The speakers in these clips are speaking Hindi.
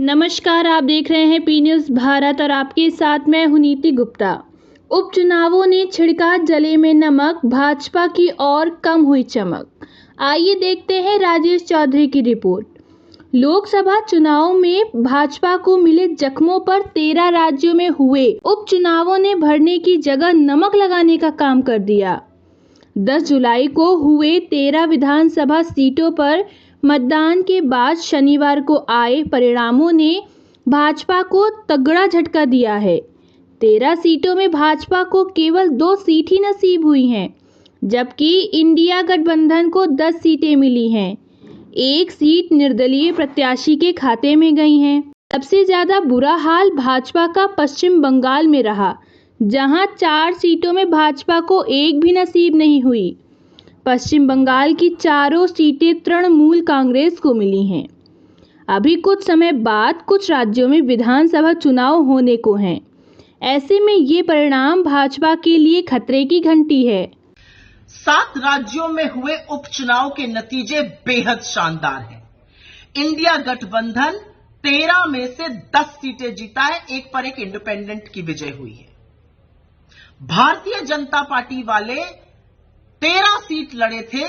नमस्कार, आप देख रहे हैं पी न्यूज़ भारत और आपके साथ मैं हूं नीति गुप्ता। उपचुनावों ने छिड़का जले में नमक, भाजपा की और कम हुई चमक। आइए देखते हैं राजेश चौधरी की रिपोर्ट। लोकसभा चुनाव में भाजपा को मिले जख्मों पर 13 राज्यों में हुए उपचुनावों ने भरने की जगह नमक लगाने का काम कर दिया। 10 जुलाई को हुए 13 विधानसभा सीटों पर मतदान के बाद शनिवार को आए परिणामों ने भाजपा को तगड़ा झटका दिया है। 13 सीटों में भाजपा को केवल 2 सीट ही नसीब हुई हैं, जबकि इंडिया गठबंधन को 10 सीटें मिली हैं। 1 सीट निर्दलीय प्रत्याशी के खाते में गई हैं। सबसे ज्यादा बुरा हाल भाजपा का पश्चिम बंगाल में रहा, जहां 4 सीटों में भाजपा को एक भी नसीब नहीं हुई। पश्चिम बंगाल की चारों सीटें तृणमूल कांग्रेस को मिली हैं। अभी कुछ समय बाद कुछ राज्यों में विधानसभा चुनाव होने को हैं। ऐसे में ये परिणाम भाजपा के लिए खतरे की घंटी है। 7 राज्यों में हुए उपचुनाव के नतीजे बेहद शानदार हैं। इंडिया गठबंधन 13 में से 10 सीटें जीता है, एक पर एक इंडिपेंडेंट की विजय हुई है। भारतीय जनता पार्टी वाले 13 सीट लड़े थे,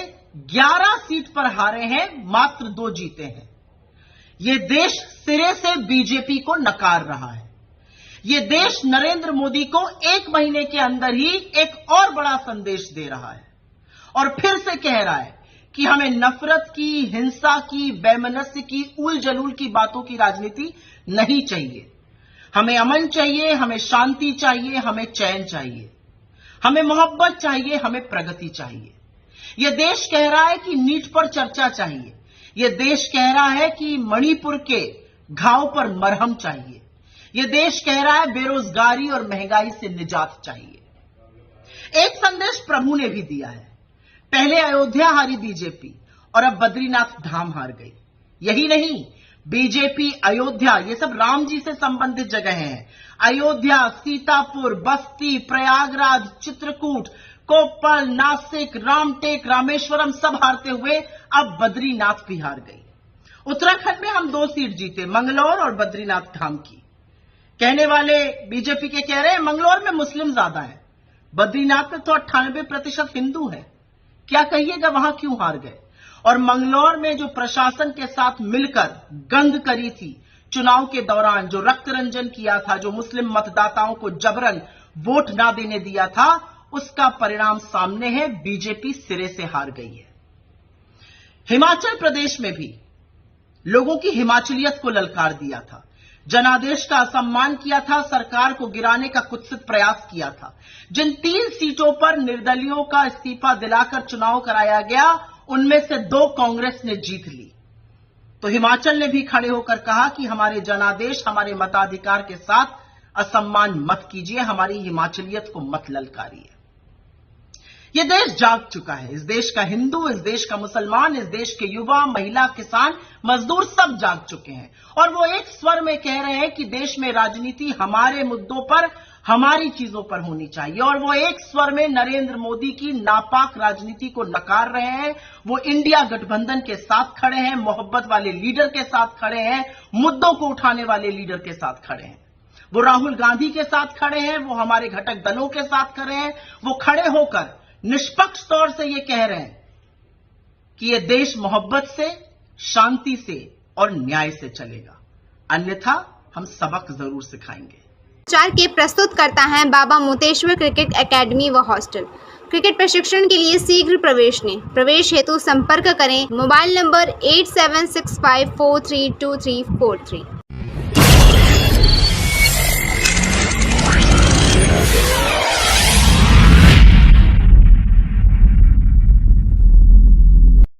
11 सीट पर हारे हैं, मात्र 2 जीते हैं। यह देश सिरे से बीजेपी को नकार रहा है। यह देश नरेंद्र मोदी को 1 महीने के अंदर ही एक और बड़ा संदेश दे रहा है और फिर से कह रहा है कि हमें नफरत की, हिंसा की, वैमनस्य की, उल जलूल की बातों की राजनीति नहीं चाहिए। हमें अमन चाहिए, हमें शांति चाहिए, हमें चैन चाहिए, हमें मोहब्बत चाहिए, हमें प्रगति चाहिए। यह देश कह रहा है कि नीट पर चर्चा चाहिए। यह देश कह रहा है कि मणिपुर के घाव पर मरहम चाहिए। यह देश कह रहा है बेरोजगारी और महंगाई से निजात चाहिए। एक संदेश प्रभु ने भी दिया है। पहले अयोध्या हारी बीजेपी और अब बद्रीनाथ धाम हार गई। यही नहीं, बीजेपी, अयोध्या, ये सब राम जी से संबंधित जगह हैं। अयोध्या, सीतापुर, बस्ती, प्रयागराज, चित्रकूट, कोप्पल, नासिक, रामटेक, रामेश्वरम सब हारते हुए अब बद्रीनाथ भी हार गई। उत्तराखंड में हम 2 सीट जीते, मंगलौर और बद्रीनाथ धाम की। कहने वाले बीजेपी के कह रहे हैं मंगलौर में मुस्लिम ज्यादा है, बद्रीनाथ में तो 98% हिंदू है। क्या कहिएगा, वहां क्यों हार गए? और मंगलौर में जो प्रशासन के साथ मिलकर गंद करी थी चुनाव के दौरान, जो रक्त रंजन किया था, जो मुस्लिम मतदाताओं को जबरन वोट ना देने दिया था, उसका परिणाम सामने है। बीजेपी सिरे से हार गई है। हिमाचल प्रदेश में भी लोगों की हिमाचलियत को ललकार दिया था, जनादेश का असम्मान किया था, सरकार को गिराने का कुत्सित प्रयास किया था। जिन 3 सीटों पर निर्दलियों का इस्तीफा दिलाकर चुनाव कराया गया, उनमें से 2 कांग्रेस ने जीत ली। तो हिमाचल ने भी खड़े होकर कहा कि हमारे जनादेश, हमारे मताधिकार के साथ असम्मान मत कीजिए, हमारी हिमाचलियत को मत ललकारिए। यह देश जाग चुका है। इस देश का हिंदू, इस देश का मुसलमान, इस देश के युवा, महिला, किसान, मजदूर सब जाग चुके हैं और वो एक स्वर में कह रहे हैं कि देश में राजनीति हमारे मुद्दों पर, हमारी चीजों पर होनी चाहिए। और वो एक स्वर में नरेंद्र मोदी की नापाक राजनीति को नकार रहे हैं। वो इंडिया गठबंधन के साथ खड़े हैं, मोहब्बत वाले लीडर के साथ खड़े हैं, मुद्दों को उठाने वाले लीडर के साथ खड़े हैं। वो राहुल गांधी के साथ खड़े हैं, वो हमारे घटक दलों के साथ खड़े हैं। वो खड़े होकर निष्पक्ष तौर से ये कह रहे हैं कि ये देश मोहब्बत से, शांति से और न्याय से चलेगा, अन्यथा हम सबक जरूर सिखाएंगे। चार के प्रस्तुत करता है बाबा मोतेश्वर क्रिकेट एकेडमी व हॉस्टल। क्रिकेट प्रशिक्षण के लिए शीघ्र प्रवेश लें। प्रवेश हेतु संपर्क करें। Mobile number 8765432343।